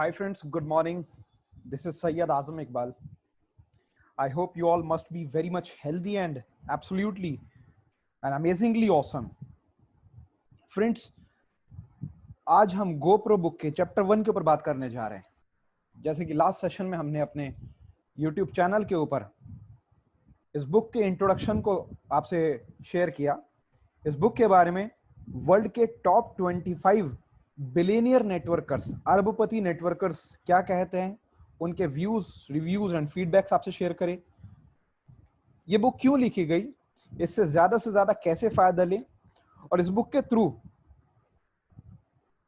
Hi friends, good morning. This is Sayyid Azam Iqbal. I hope you all must be very much healthy and absolutely and amazingly awesome. Friends, आज हम GoPro book के chapter 1 के ऊपर बात करने जा रहे हैं। जैसे कि लास्ट सेशन में हमने अपने YouTube चैनल के ऊपर इस बुक के इंट्रोडक्शन को आपसे शेयर किया। इस बुक के बारे में वर्ल्ड के टॉप 25 बिलियनियर नेटवर्कर्स, अरबपति नेटवर्कर्स क्या कहते हैं, उनके व्यूज, रिव्यूज एंड फीडबैक्स आपसे शेयर करें। ये बुक क्यों लिखी गई, इससे से ज्यादा कैसे फायदा लें, और इस बुक के थ्रू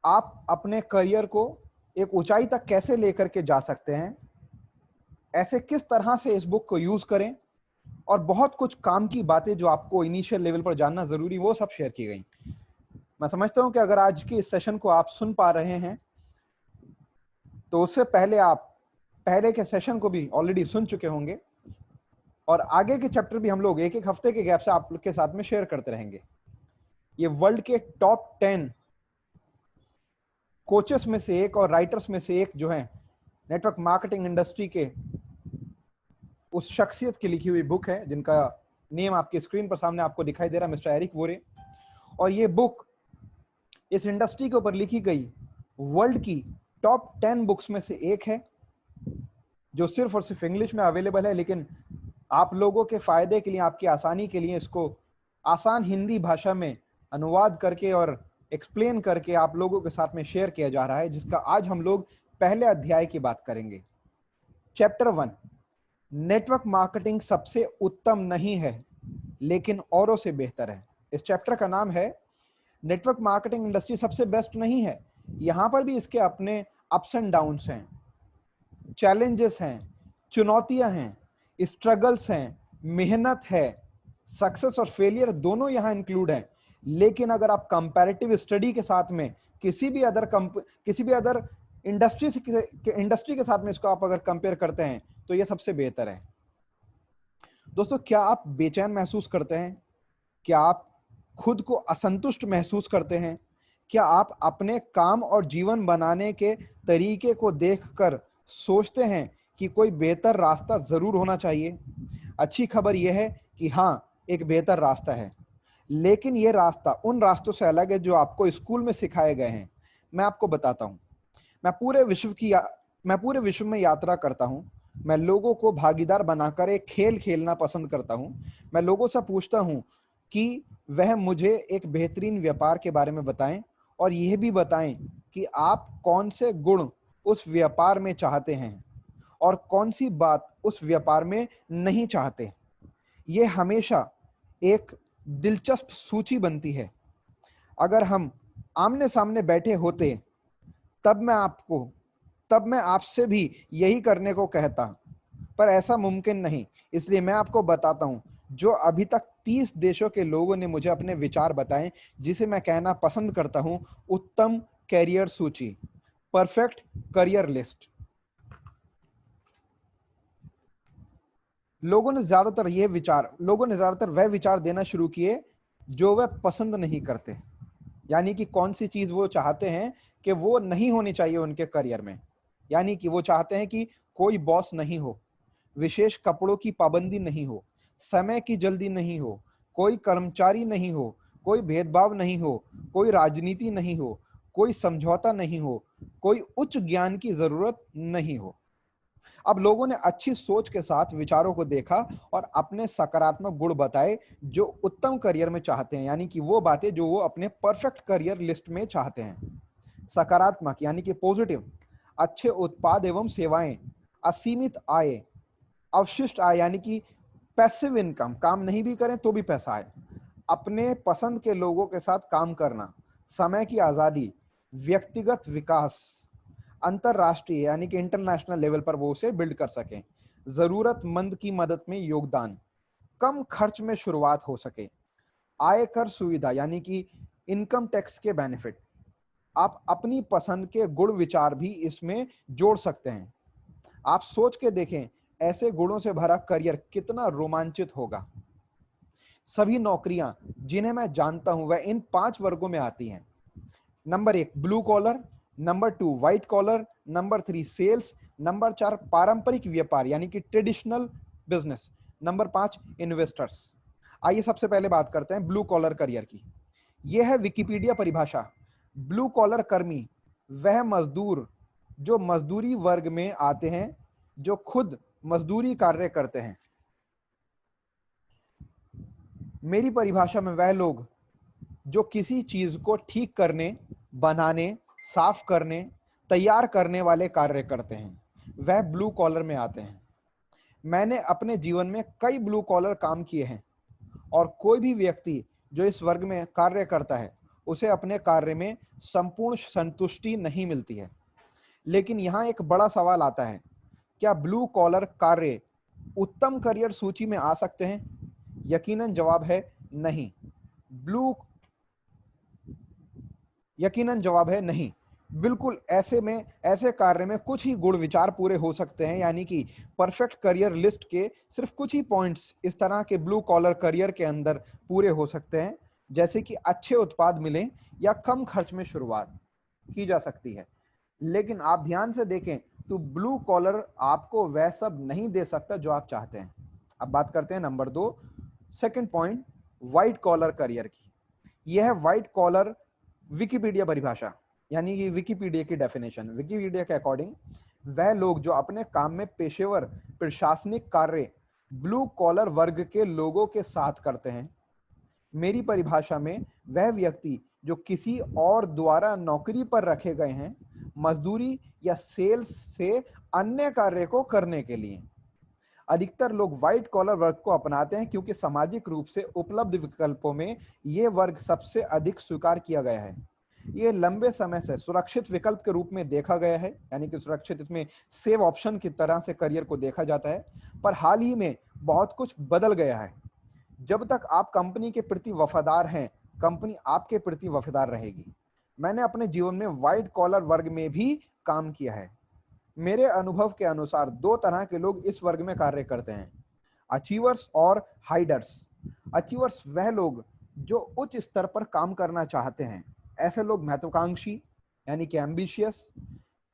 आप अपने करियर को एक ऊंचाई तक कैसे लेकर के जा सकते हैं, ऐसे किस तरह से इस बुक को यूज करें, और बहुत कुछ काम की बातें जो आपको इनिशियल लेवल पर जानना जरूरी, वो सब शेयर की गई। मैं समझता हूं कि अगर आज के इस सेशन को आप सुन पा रहे हैं तो उससे पहले आप पहले के सेशन को भी ऑलरेडी सुन चुके होंगे, और आगे के चैप्टर भी हम लोग एक एक हफ्ते के गैप से आप लोग के साथ में शेयर करते रहेंगे। ये वर्ल्ड के टॉप 10 कोचेस में से एक और राइटर्स में से एक जो है, नेटवर्क मार्केटिंग इंडस्ट्री के उस शख्सियत की लिखी हुई बुक है, जिनका नेम आपकी स्क्रीन पर सामने आपको दिखाई दे रहा है, मिस्टर एरिक वोरे। और ये बुक इस इंडस्ट्री के ऊपर लिखी गई वर्ल्ड की टॉप 10 बुक्स में से एक है, जो सिर्फ और सिर्फ इंग्लिश में अवेलेबल है। लेकिन आप लोगों के फायदे के लिए, आपकी आसानी के लिए इसको आसान हिंदी भाषा में अनुवाद करके और एक्सप्लेन करके आप लोगों के साथ में शेयर किया जा रहा है, जिसका आज हम लोग पहले अध्याय की बात करेंगे। चैप्टर 1, नेटवर्क मार्केटिंग सबसे उत्तम नहीं है लेकिन औरों से बेहतर है। इस चैप्टर का नाम है नेटवर्क मार्केटिंग इंडस्ट्री सबसे बेस्ट नहीं है। यहां पर भी इसके अपने अप्स एंड डाउन्स हैं, चैलेंजेस हैं, चुनौतियां हैं, स्ट्रगल्स हैं, मेहनत है, सक्सेस और फेलियर दोनों यहां इंक्लूड हैं। लेकिन अगर आप कंपैरेटिव स्टडी के साथ में किसी भी अदर इंडस्ट्री के साथ में इसको आप अगर कंपेयर करते हैं तो ये सबसे बेहतर है। दोस्तों, क्या आप बेचैन महसूस करते हैं? क्या आप खुद को असंतुष्ट महसूस करते हैं? क्या आप अपने काम और जीवन बनाने के तरीके को देखकर सोचते हैं कि कोई बेहतर रास्ता जरूर होना चाहिए? अच्छी खबर यह है कि हाँ, एक बेहतर रास्ता है, लेकिन यह रास्ता उन रास्तों से अलग है जो आपको स्कूल में सिखाए गए हैं। मैं आपको बताता हूं। मैं पूरे विश्व में यात्रा करता हूं। मैं लोगों को भागीदार बनाकर एक खेल खेलना पसंद करता हूं। मैं लोगों से पूछता हूं कि वह मुझे एक बेहतरीन व्यापार के बारे में बताएं, और यह भी बताएं कि आप कौन से गुण उस व्यापार में चाहते हैं और कौन सी बात उस व्यापार में नहीं चाहते। यह हमेशा एक दिलचस्प सूची बनती है। अगर हम आमने सामने बैठे होते तब मैं आपसे भी यही करने को कहता, पर ऐसा मुमकिन नहीं। इसलिए मैं आपको बताता हूं जो अभी तक 30 देशों के लोगों ने मुझे अपने विचार बताए, जिसे मैं कहना पसंद करता हूं उत्तम कैरियर सूची, परफेक्ट करियर लिस्ट। लोगों ने ज्यादातर वह विचार देना शुरू किए जो वह पसंद नहीं करते, यानी कि कौन सी चीज वो चाहते हैं कि वो नहीं होनी चाहिए उनके करियर में। यानी कि वो चाहते हैं कि कोई बॉस नहीं हो, विशेष कपड़ों की पाबंदी नहीं हो, समय की जल्दी नहीं हो, कोई कर्मचारी नहीं हो, कोई भेदभाव नहीं हो, कोई राजनीति नहीं हो, कोई समझौता नहीं हो, कोई उच्च ज्ञान की जरूरत नहीं हो। अब लोगों ने अच्छी सोच के साथ विचारों को देखा और अपने सकारात्मक गुण बताए जो उत्तम करियर में चाहते हैं, यानी कि वो बातें जो वो अपने परफेक्ट करियर लिस्ट में चाहते हैं। सकारात्मक यानी कि पॉजिटिव, अच्छे उत्पाद एवं सेवाएं, असीमित आय, अवशिष्ट आय यानी कि पैसिव इनकम, काम नहीं भी करें तो भी पैसा आए, अपने पसंद के लोगों के साथ काम करना, समय की आजादी, व्यक्तिगत विकास, अंतरराष्ट्रीय यानी कि इंटरनेशनल लेवल पर वो उसे बिल्ड कर सकें, जरूरतमंद की मदद में योगदान, कम खर्च में शुरुआत हो सके, आयकर सुविधा यानी कि इनकम टैक्स के बेनिफिट। आप अपनी पसंद के गुण विचार भी इसमें जोड़ सकते हैं। आप सोच के देखें, ऐसे गुणों से भरा करियर कितना रोमांचित होगा। सभी नौकरियां जिन्हें मैं जानता हूं वह इन 5 वर्गों में आती हैं। Number 1, blue collar, number 2 white collar, number 3 sales, number 4 पारंपरिक व्यापार यानी कि ट्रेडिशनल बिजनेस, नंबर 5 इन्वेस्टर्स। आइए सबसे पहले बात करते हैं ब्लू कॉलर करियर की। यह है विकिपीडिया परिभाषा। ब्लू कॉलर कर्मी वह मजदूर जो मजदूरी वर्ग में आते हैं, जो खुद मजदूरी कार्य करते हैं। मेरी परिभाषा में वह लोग जो किसी चीज को ठीक करने, बनाने, साफ करने, तैयार करने वाले कार्य करते हैं, वह ब्लू कॉलर में आते हैं। मैंने अपने जीवन में कई ब्लू कॉलर काम किए हैं और कोई भी व्यक्ति जो इस वर्ग में कार्य करता है उसे अपने कार्य में संपूर्ण संतुष्टि नहीं मिलती है। लेकिन यहाँ एक बड़ा सवाल आता है, क्या ब्लू कॉलर कार्य उत्तम करियर सूची में आ सकते हैं? यकीनन जवाब है नहीं। यकीनन जवाब है नहीं। बिल्कुल ऐसे कार्य में कुछ ही गुण विचार पूरे हो सकते हैं, यानी कि परफेक्ट करियर लिस्ट के सिर्फ कुछ ही पॉइंट्स इस तरह के ब्लू कॉलर करियर के अंदर पूरे हो सकते हैं, जैसे कि अच्छे उत्पाद मिलें या कम खर्च में शुरुआत की जा सकती है। लेकिन आप ध्यान से देखें तो ब्लू कॉलर आपको वह सब नहीं दे सकता जो आप चाहते हैं। अब बात करते हैं number 2 second point, white collar career की। यह है व्हाइट कॉलर विकिपीडिया परिभाषा, यानी कि विकिपीडिया की डेफिनेशन। विकिपीडिया के अकॉर्डिंग वह लोग जो अपने काम में पेशेवर प्रशासनिक कार्य ब्लू कॉलर वर्ग के लोगों के साथ करते हैं। मेरी परिभाषा में वह व्यक्ति जो किसी और द्वारा नौकरी पर रखे गए हैं, मजदूरी या सेल्स से अन्य कार्य को करने के लिए। अधिकतर लोग व्हाइट कॉलर वर्ग को अपनाते हैं क्योंकि सामाजिक रूप से उपलब्ध विकल्पों में यह वर्ग सबसे अधिक स्वीकार किया गया है। यह लंबे समय से सुरक्षित विकल्प के रूप में देखा गया है, यानी कि सुरक्षित इसमें सेव ऑप्शन की तरह से करियर को देखा जाता है। पर हाल ही में बहुत कुछ बदल गया है। जब तक आप कंपनी के प्रति वफादार हैं, कंपनी आपके प्रति वफादार रहेगी। मैंने अपने जीवन में व्हाइट कॉलर वर्ग में भी काम किया है। मेरे अनुभव के अनुसार दो तरह के लोग इस वर्ग में कार्य करते हैं, अचीवर्स और हाइडर्स। अचीवर्स वह लोग जो उच्च स्तर पर काम करना चाहते हैं। ऐसे लोग महत्वाकांक्षी यानी कि एम्बिशियस,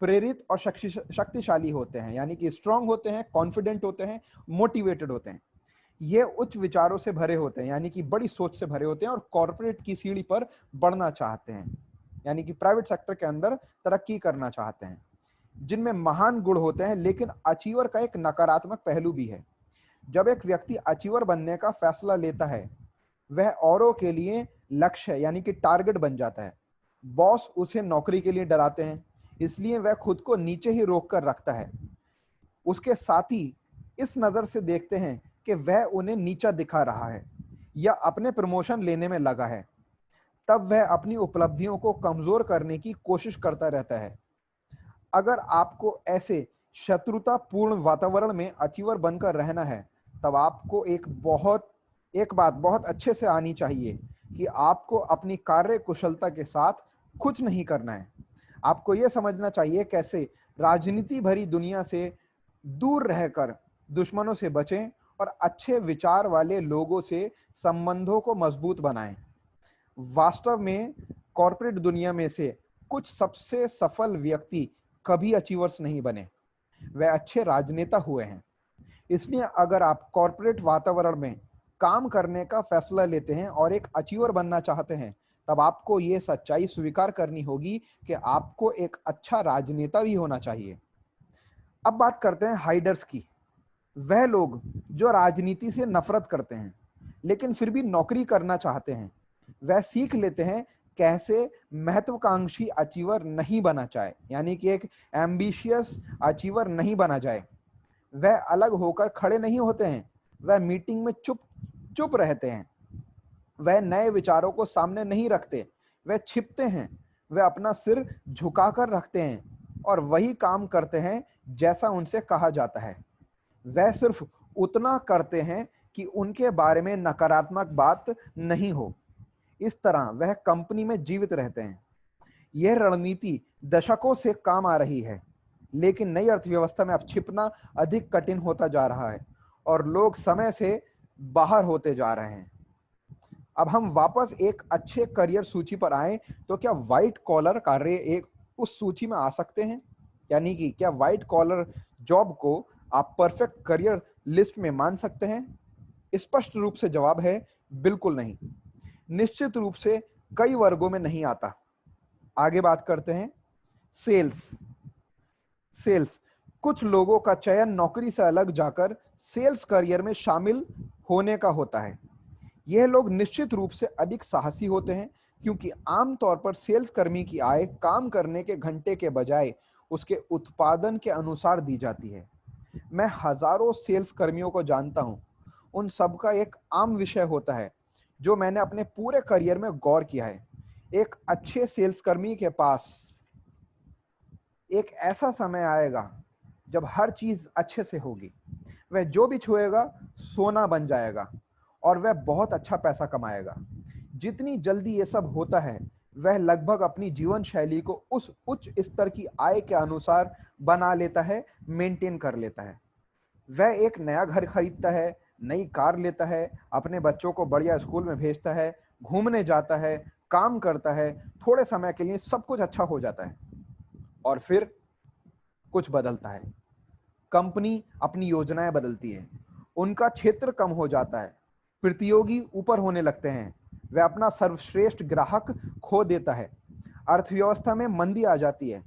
प्रेरित और शक्तिशाली होते हैं, यानी कि स्ट्रांग होते हैं, कॉन्फिडेंट होते हैं, मोटिवेटेड होते हैं। ये उच्च विचारों से भरे होते हैं, यानी कि बड़ी सोच से भरे होते हैं और कॉर्पोरेट की सीढ़ी पर बढ़ना चाहते हैं, यानी कि प्राइवेट सेक्टर के अंदर तरक्की करना चाहते हैं, जिनमें महान गुण होते हैं। लेकिन अचीवर का एक नकारात्मक पहलू भी है। जब एक व्यक्ति अचीवर बनने का फैसला लेता है, वह औरों के लिए लक्ष्य यानी कि टारगेट बन जाता है। बॉस उसे नौकरी के लिए डराते हैं, इसलिए वह खुद को नीचे ही रोक कर रखता है। उसके साथी इस नजर से देखते हैं कि वह उन्हें नीचा दिखा रहा है या अपने प्रमोशन लेने में लगा है। तब वह अपनी उपलब्धियों को कमजोर करने की कोशिश करता रहता है। अगर आपको ऐसे शत्रुतापूर्ण वातावरण में अचीवर बनकर रहना है, तब आपको एक बात बहुत अच्छे से आनी चाहिए कि आपको अपनी कार्य कुशलता के साथ कुछ नहीं करना है। आपको यह समझना चाहिए कैसे राजनीति भरी दुनिया से दूर रहकर दुश्मनों से बचें और अच्छे विचार वाले लोगों से संबंधों को मजबूत बनाएं। वास्तव में कॉर्पोरेट दुनिया में से कुछ सबसे सफल व्यक्ति कभी अचीवर्स नहीं बने, वे अच्छे राजनेता हुए हैं। इसलिए अगर आप कॉर्पोरेट वातावरण में काम करने का फैसला लेते हैं और एक अचीवर बनना चाहते हैं, तब आपको यह सच्चाई स्वीकार करनी होगी कि आपको एक अच्छा राजनेता भी होना चाहिए। अब बात करते हैं हाइडर्स की। वह लोग जो राजनीति से नफरत करते हैं लेकिन फिर भी नौकरी करना चाहते हैं। वह सीख लेते हैं कैसे महत्वाकांक्षी अचीवर नहीं बना जाए, यानी कि एक एम्बिशियस अचीवर नहीं बना जाए। वह अलग होकर खड़े नहीं होते हैं, वह मीटिंग में चुप रहते हैं। वह नए विचारों को सामने नहीं रखते, वह छिपते हैं। वह अपना सिर झुकाकर रखते हैं और वही काम करते हैं जैसा उनसे कहा जाता है। वह सिर्फ उतना करते हैं कि उनके बारे में नकारात्मक बात नहीं हो। इस तरह वह कंपनी में जीवित रहते हैं। यह रणनीति दशकों से काम आ रही है, लेकिन नई अर्थव्यवस्था में अब छिपना अधिक कठिन होता जा रहा है और लोग समय से बाहर होते जा रहे हैं। अब हम वापस एक अच्छे करियर सूची पर आए तो क्या व्हाइट कॉलर कार्य एक उस सूची में आ सकते हैं? यानी कि क्या व्हाइट कॉलर जॉब को आप परफेक्ट करियर लिस्ट में मान सकते हैं? स्पष्ट रूप से जवाब है बिल्कुल नहीं। निश्चित रूप से कई वर्गों में नहीं आता। आगे बात करते हैं सेल्स। सेल्स, कुछ लोगों का चयन नौकरी से अलग जाकर सेल्स करियर में शामिल होने का होता है। यह लोग निश्चित रूप से अधिक साहसी होते हैं, क्योंकि आमतौर पर सेल्स कर्मी की आय काम करने के घंटे के बजाय उसके उत्पादन के अनुसार दी जाती है। मैं हजारों सेल्स कर्मियों को जानता हूं। उन सब का एक आम विषय होता है जो मैंने अपने पूरे करियर में गौर किया है। एक अच्छे सेल्स कर्मी के पास एक ऐसा समय आएगा जब हर चीज अच्छे से होगी। वह जो भी छुएगा सोना बन जाएगा और वह बहुत अच्छा पैसा कमाएगा। जितनी जल्दी ये सब होता है, वह लगभग अपनी जीवन शैली को उस उच्च स्तर की आय के अनुसार बना लेता है, मेंटेन कर लेता है। वह एक नया घर खरीदता है, नई कार लेता है, अपने बच्चों को बढ़िया स्कूल में भेजता है, घूमने जाता है, काम करता है। थोड़े समय के लिए सब कुछ अच्छा हो जाता है और फिर कुछ बदलता है। कंपनी अपनी योजनाएं बदलती है, उनका क्षेत्र कम हो जाता है, प्रतियोगी ऊपर होने लगते हैं, वह अपना सर्वश्रेष्ठ ग्राहक खो देता है, अर्थव्यवस्था में मंदी आ जाती है,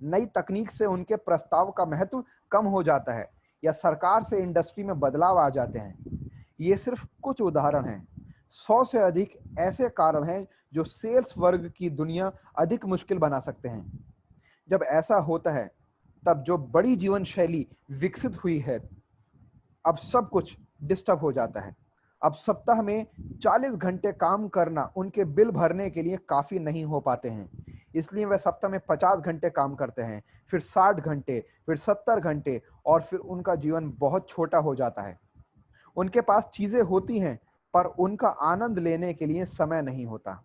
नई तकनीक से उनके प्रस्ताव का महत्व कम हो जाता है, या सरकार से इंडस्ट्री में बदलाव आ जाते हैं। ये सिर्फ कुछ उदाहरण हैं। 100 से अधिक ऐसे कारण हैं जो सेल्स वर्ग की दुनिया अधिक मुश्किल बना सकते हैं। जब ऐसा होता है, तब जो बड़ी जीवन शैली विकसित हुई है, अब सब कुछ डिस्टर्ब हो जाता है। अब सप्ताह में 40 घंटे काम करना उनके बिल भरने के लिए काफी नहीं हो पाते हैं, इसलिए वह सप्ताह में 50 घंटे काम करते हैं, फिर 60 घंटे, फिर 70 घंटे, और फिर उनका जीवन बहुत छोटा हो जाता है। उनके पास चीजें होती हैं, पर उनका आनंद लेने के लिए समय नहीं होता।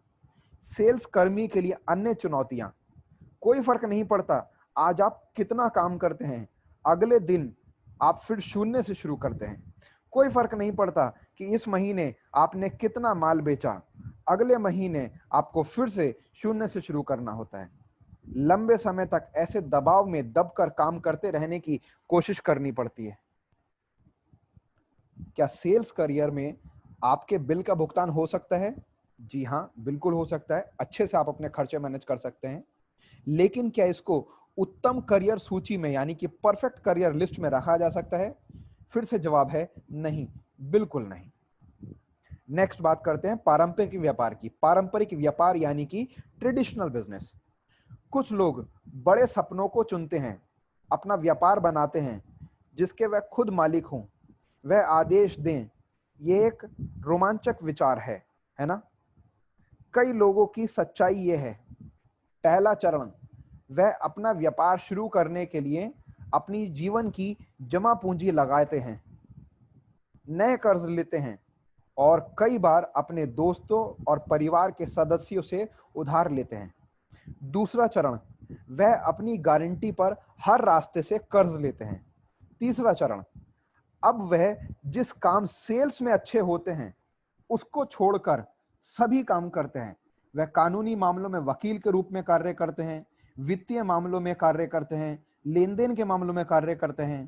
सेल्स कर्मी के लिए अन्य चुनौतियां, कोई फर्क नहीं पड़ता आज आप कितना काम करते हैं, अगले दिन आप फिर शून्य से शुरू करते हैं। कोई फर्क नहीं पड़ता कि इस महीने आपने कितना माल बेचा, अगले महीने आपको फिर से शून्य से शुरू करना होता है। लंबे समय तक ऐसे दबाव में दबकर काम करते रहने की कोशिश करनी पड़ती है। क्या सेल्स करियर में आपके बिल का भुगतान हो सकता है? जी हाँ, बिल्कुल हो सकता है। अच्छे से आप अपने खर्चे मैनेज कर सकते हैं। लेकिन क्या इसको उत्तम करियर सूची में, यानी कि परफेक्ट करियर लिस्ट में रखा जा सकता है? फिर से जवाब है नहीं, बिल्कुल नहीं। नेक्स्ट बात करते हैं पारंपरिक व्यापार की। पारंपरिक व्यापार यानी कि ट्रेडिशनल बिजनेस। कुछ लोग बड़े सपनों को चुनते हैं, अपना व्यापार बनाते हैं जिसके वह खुद मालिक हों, वह आदेश दें। यह एक रोमांचक विचार है ना? कई लोगों की सच्चाई यह है। पहला चरण, वह अपना व्यापार शुरू करने के लिए अपनी जीवन की जमा पूंजी लगाते हैं, नए कर्ज लेते हैं और कई बार अपने दोस्तों और परिवार के सदस्यों से उधार लेते हैं। दूसरा चरण, वह अपनी गारंटी पर हर रास्ते से कर्ज लेते हैं। तीसरा चरण, अब वह जिस काम सेल्स में अच्छे होते हैं उसको छोड़कर सभी काम करते हैं। वह कानूनी मामलों में वकील के रूप में कार्य करते हैं, वित्तीय मामलों में कार्य करते हैं, लेन देन के मामलों में कार्य करते हैं,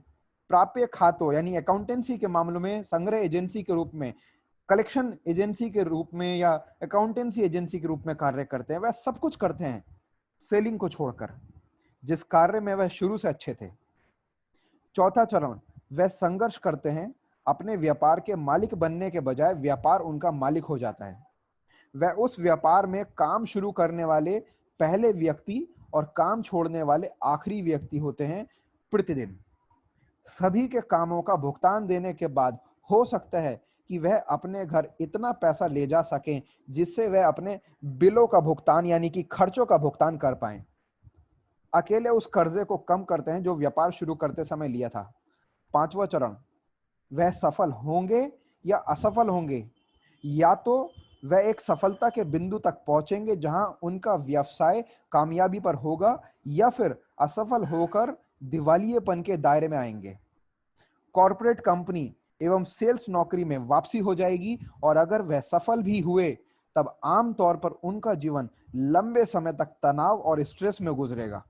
प्राप्य खातों यानी अकाउंटेंसी के मामलों में संग्रह एजेंसी के रूप में, कलेक्शन एजेंसी के रूप में या अकाउंटेंसी एजेंसी के रूप में कार्य करते हैं। वह सब कुछ करते हैं सेलिंग को छोड़कर, जिस कार्य में वह शुरू से अच्छे थे। चौथा चरण, वह संघर्ष करते हैं। अपने व्यापार के मालिक बनने के बजाय व्यापार उनका मालिक हो जाता है। वह उस व्यापार में काम शुरू करने वाले पहले व्यक्ति और काम छोड़ने वाले आखिरी व्यक्ति होते हैं प्रतिदिन। सभी के कामों का भुगतान देने के बाद हो सकता है कि वह अपने घर इतना पैसा ले जा सकें जिससे वह अपने बिलों का भुगतान यानी कि खर्चों का भुगतान कर पाएं। अकेले उस कर्जे को कम करते हैं जो व्यापार शुरू करते समय लिया था। पांचवा चरण, वह सफल होंगे या असफल होंगे। या तो वह एक सफलता के बिंदु तक पहुंचेंगे जहां उनका व्यवसाय कामयाबी पर होगा, या फिर असफल होकर दिवालियेपन के दायरे में आएंगे। कॉर्पोरेट कंपनी एवं सेल्स नौकरी में वापसी हो जाएगी, और अगर वह सफल भी हुए तब आमतौर पर उनका जीवन लंबे समय तक तनाव और स्ट्रेस में गुजरेगा।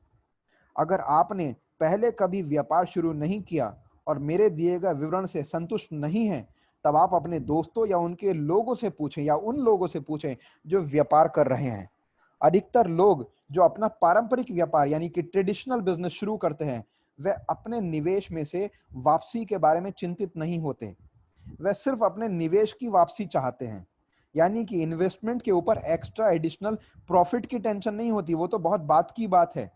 अगर आपने पहले कभी व्यापार शुरू नहीं किया और मेरे दिए गए विवरण से संतुष्ट नहीं हैं, तब आप अपने दोस्तों या उनके लोगों से पूछें या उन लोगों से पूछें जो व्यापार कर रहे हैं। अधिकतर लोग जो अपना पारंपरिक व्यापार यानी कि ट्रेडिशनल बिजनेस शुरू करते हैं, वे अपने निवेश में से वापसी के बारे में चिंतित नहीं होते। वे सिर्फ अपने निवेश की वापसी चाहते हैं, यानी कि इन्वेस्टमेंट के ऊपर एक्स्ट्रा एडिशनल प्रॉफिट की टेंशन नहीं होती। वो तो बहुत बात की बात है।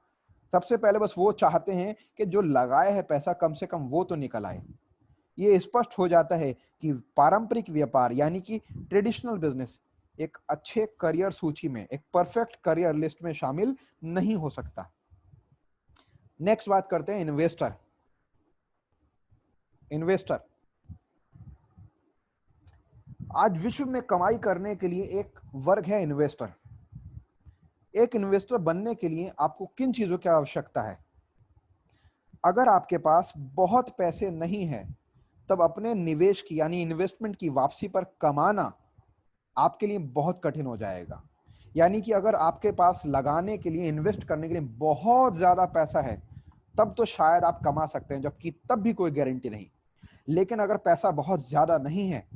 सबसे पहले बस वो चाहते हैं कि जो लगाए है पैसा कम से कम वो तो निकल आए। ये स्पष्ट हो जाता है कि पारंपरिक व्यापार यानी कि ट्रेडिशनल बिजनेस एक अच्छे करियर सूची में, एक परफेक्ट करियर लिस्ट में शामिल नहीं हो सकता। नेक्स्ट बात करते हैं इन्वेस्टर। आज विश्व में कमाई करने के लिए एक वर्ग है इन्वेस्टर। एक इन्वेस्टर बनने के लिए आपको किन चीजों की आवश्यकता है? अगर आपके पास बहुत पैसे नहीं है, तब अपने निवेश की यानी इन्वेस्टमेंट की वापसी पर कमाना आपके लिए बहुत कठिन हो जाएगा। यानी कि अगर आपके पास लगाने के लिए, इन्वेस्ट करने के लिए बहुत ज्यादा पैसा है, तब तो शायद आप कमा सकते हैं, जबकि तब भी कोई गारंटी नहीं। लेकिन अगर पैसा बहुत ज्यादा नहीं है,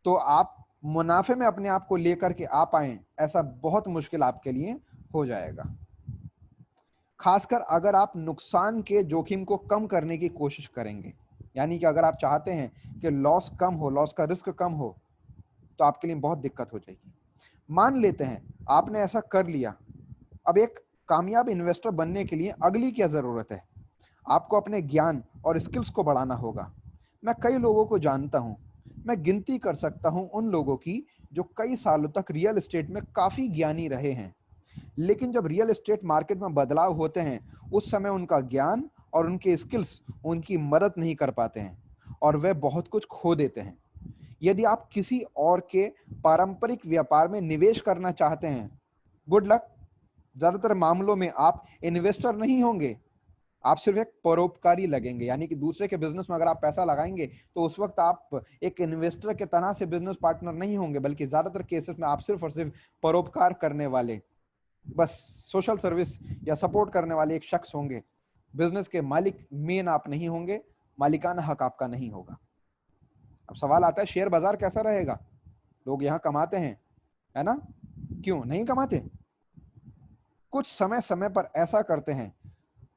तो आप मुनाफे में अपने आप को लेकर के आ पाएं, ऐसा बहुत मुश्किल आपके लिए हो जाएगा। खासकर अगर आप नुकसान के जोखिम को कम करने की कोशिश करेंगे, यानी कि अगर आप चाहते हैं कि लॉस कम हो, लॉस का रिस्क कम हो, तो आपके लिए बहुत दिक्कत हो जाएगी। मान लेते हैं आपने ऐसा कर लिया। अब एक कामयाब इन्वेस्टर बनने के लिए अगली क्या जरूरत है? आपको अपने ज्ञान और स्किल्स को बढ़ाना होगा। मैं कई लोगों को जानता हूं, मैं गिनती कर सकता हूं उन लोगों की जो कई सालों तक रियल एस्टेट में काफी ज्ञानी रहे हैं, लेकिन जब रियल एस्टेट मार्केट में बदलाव होते हैं, उस समय उनका ज्ञान और उनके स्किल्स उनकी मदद नहीं कर पाते हैं और वे बहुत कुछ खो देते हैं। यदि आप किसी और के पारंपरिक व्यापार में निवेश करना चाहते हैं, गुड लक। ज्यादातर मामलों में आप इन्वेस्टर नहीं होंगे, आप सिर्फ एक परोपकारी लगेंगे। यानी कि दूसरे के बिजनेस में अगर आप पैसा लगाएंगे, तो उस वक्त आप एक इन्वेस्टर के तरह से बिजनेस पार्टनर नहीं होंगे, बल्कि ज्यादातर केसेस में आप सिर्फ और सिर्फ परोपकार करने वाले, बस सोशल सर्विस या सपोर्ट करने वाले एक शख्स होंगे। बिजनेस के मालिक मेन आप नहीं होंगे, मालिकाना हक आपका नहीं होगा। अब सवाल आता है, शेयर बाजार कैसा रहेगा? लोग यहां कमाते हैं, है ना? क्यों नहीं कमाते? कुछ समय समय पर ऐसा करते हैं,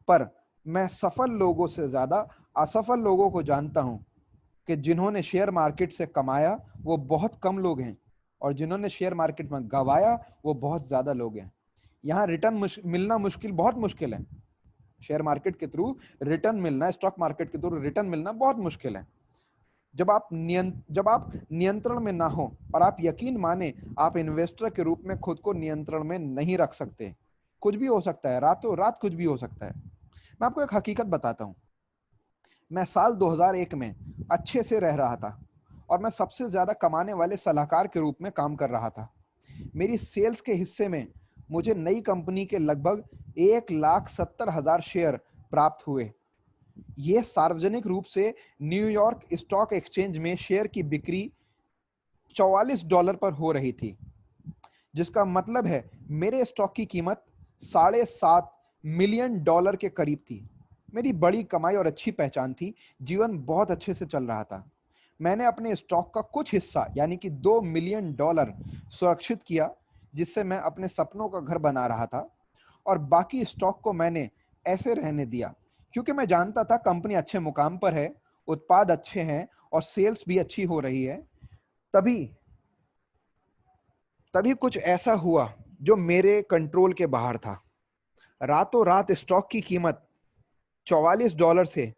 पर मैं सफल लोगों से ज्यादा असफल लोगों को जानता हूं कि जिन्होंने शेयर मार्केट से कमाया वो बहुत कम लोग हैं, और जिन्होंने शेयर मार्केट में गंवाया वो बहुत ज्यादा लोग हैं। यहाँ रिटर्न मिलना मुश्किल, बहुत मुश्किल है। शेयर मार्केट के थ्रू रिटर्न मिलना, स्टॉक मार्केट के थ्रू रिटर्न मिलना बहुत मुश्किल है। जब आप नियंत्रण में ना हो, और आप यकीन माने आप इन्वेस्टर के रूप में खुद को नियंत्रण में नहीं रख सकते। कुछ भी हो सकता है, रातों रात कुछ भी हो सकता है। मैं आपको एक हकीकत बताता हूं। मैं साल 2001 में अच्छे से रह रहा था और मैं सबसे ज्यादा कमाने वाले सलाहकार के रूप में काम कर रहा था। मेरी सेल्स के हिस्से में मुझे नई कंपनी के लगभग 1,70,000 शेयर प्राप्त हुए। यह सार्वजनिक रूप से न्यूयॉर्क स्टॉक एक्सचेंज में शेयर की बिक्री $44 पर हो रही थी, जिसका मतलब है मेरे स्टॉक की कीमत $7.5 मिलियन के करीब थी। मेरी बड़ी कमाई और अच्छी पहचान थी, जीवन बहुत अच्छे से चल रहा था। मैंने अपने स्टॉक का कुछ हिस्सा यानी कि $2 मिलियन सुरक्षित किया, जिससे मैं अपने सपनों का घर बना रहा था, और बाकी स्टॉक को मैंने ऐसे रहने दिया, क्योंकि मैं जानता था कंपनी अच्छे मुकाम पर है, उत्पाद अच्छे हैं और सेल्स भी अच्छी हो रही है। तभी कुछ ऐसा हुआ जो मेरे कंट्रोल के बाहर था। रातों रात स्टॉक की कीमत $44 से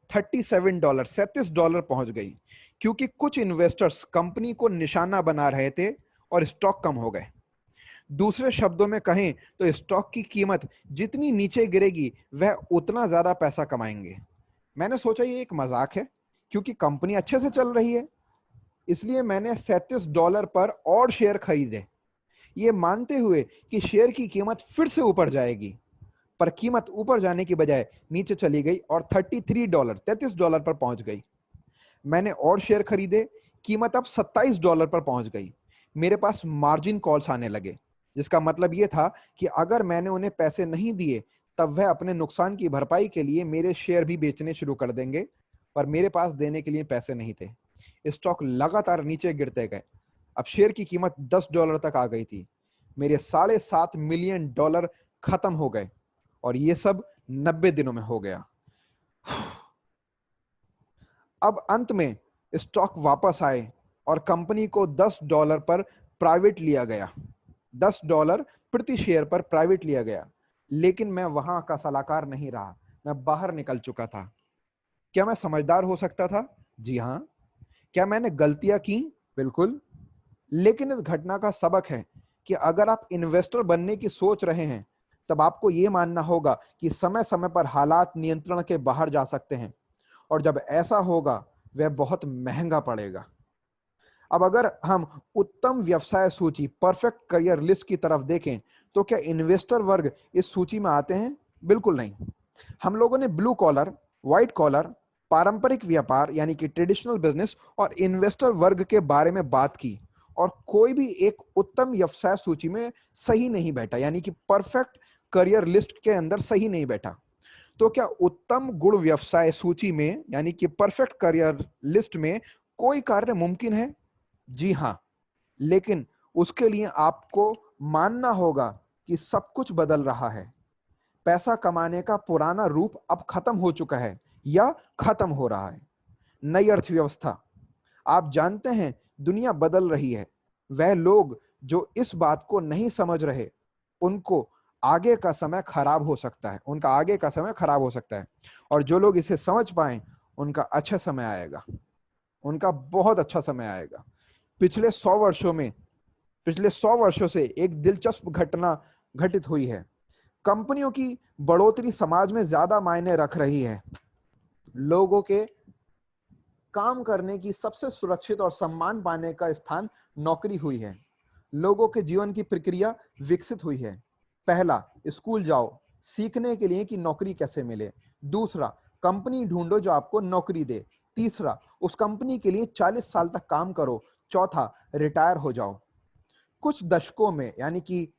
$37 पहुंच गई, क्योंकि कुछ इन्वेस्टर्स कंपनी को निशाना बना रहे थे और स्टॉक कम हो गए। दूसरे शब्दों में कहें तो स्टॉक की कीमत जितनी नीचे गिरेगी वह उतना ज्यादा पैसा कमाएंगे। मैंने सोचा ये एक मजाक है, क्योंकि कंपनी अच्छे से चल रही है, इसलिए मैंने $37 पर और शेयर खरीदे, ये मानते हुए कि शेयर की कीमत फिर से ऊपर जाएगी। पर कीमत ऊपर जाने की बजाय नीचे चली गई और $33 पर पहुंच गई। मैंने और शेयर खरीदे, कीमत अब $27 पर पहुंच गई। मेरे पास मार्जिन कॉल्स आने लगे, जिसका मतलब ये था कि अगर मैंने उन्हें पैसे नहीं दिए तब वह अपने नुकसान की भरपाई के लिए मेरे शेयर भी बेचने शुरू कर देंगे, पर मेरे पास देने के लिए पैसे नहीं थे। स्टॉक लगातार नीचे गिरते गए। अब शेयर की कीमत $10 तक आ गई थी। मेरे $7.5 मिलियन खत्म हो गए, और ये सब 90 दिनों में हो गया। अब अंत में स्टॉक वापस आए और कंपनी को $10 पर प्राइवेट लिया गया, $10 प्रति शेयर पर प्राइवेट लिया गया। लेकिन मैं वहां का सलाहकार नहीं रहा, मैं बाहर निकल चुका था। क्या मैं समझदार हो सकता था? जी हां। क्या मैंने गलतियां की? बिल्कुल। लेकिन इस घटना का सबक है कि अगर आप इन्वेस्टर बनने की सोच रहे हैं, तब आपको यह मानना होगा कि समय समय पर हालात नियंत्रण के बाहर जा सकते हैं, और जब ऐसा होगा वह बहुत महंगा पड़ेगा। अब अगर हम उत्तम व्यवसाय सूची, परफेक्ट करियर लिस्ट की तरफ देखें, तो क्या इन्वेस्टर वर्ग इस सूची में आते हैं? बिल्कुल नहीं। हम लोगों ने ब्लू कॉलर, व्हाइट कॉलर, पारंपरिक व्यापार यानी कि ट्रेडिशनल बिजनेस और इन्वेस्टर वर्ग के बारे में बात की, और कोई भी एक उत्तम व्यवसाय सूची में सही नहीं बैठा, यानी कि परफेक्ट करियर लिस्ट के अंदर सही नहीं बैठा। तो क्या उत्तम गुण व्यवसाय सूची में यानी कि परफेक्ट करियर लिस्ट में कोई कार्य मुमकिन है? जी हां। लेकिन उसके लिए आपको मानना होगा कि सब कुछ बदल रहा है। पैसा कमाने का पुराना रूप अब खत्म हो चुका है या खत्म हो रहा है। नई अर्थव्यवस्था, आप जानते हैं, दुनिया बदल रही है। वह लोग जो इस बात को नहीं समझ रहे, उनको आगे का समय खराब हो सकता है, उनका आगे का समय खराब हो सकता है। और जो लोग इसे समझ पाए, उनका अच्छा समय आएगा, उनका बहुत अच्छा समय आएगा। पिछले 100 वर्षों से एक दिलचस्प घटना घटित हुई है। कंपनियों की बढ़ोतरी समाज में ज्यादा मायने रख रही है। लोगों के काम करने की सबसे सुरक्षित और सम्मान पाने का स्थान नौकरी हुई है। लोगों के जीवन की प्रक्रिया विकसित हुई है। पहला, स्कूल जाओ सीखने के लिए कि नौकरी कैसे मिले। दूसरा, कंपनी ढूंढो जो आपको नौकरी दे। तीसरा, उस कंपनी के लिए 40 साल तक काम करो। चौथा, रिटायर हो जाओ। कुछ दशकों में, यानी कि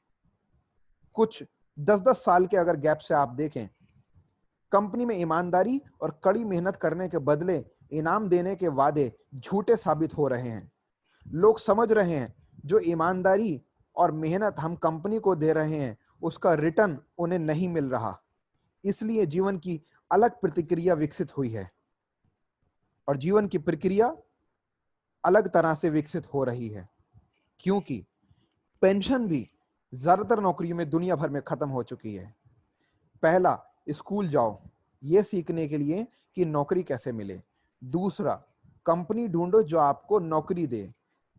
कुछ 10-10 साल के अगर गैप से आप देखें, कंपनी में ईमानदारी और कड़ी मेहनत करने के बदले इनाम देने के वादे झूठे साबित हो रहे हैं। लोग समझ रहे हैं जो ईमानदारी और मेहनत हम कंपनी को दे रहे हैं, उसका रिटर्न उन्हें नहीं मिल रहा। इसलिए जीवन की अलग प्रतिक्रिया विकसित हुई है, और जीवन की प्रक्रिया अलग तरह से विकसित हो रही है, क्योंकि पेंशन भी ज्यादातर नौकरियों में दुनिया भर में खत्म हो चुकी है। पहला, स्कूल जाओ ये सीखने के लिए कि नौकरी कैसे मिले। दूसरा, कंपनी ढूंढो जो आपको नौकरी दे।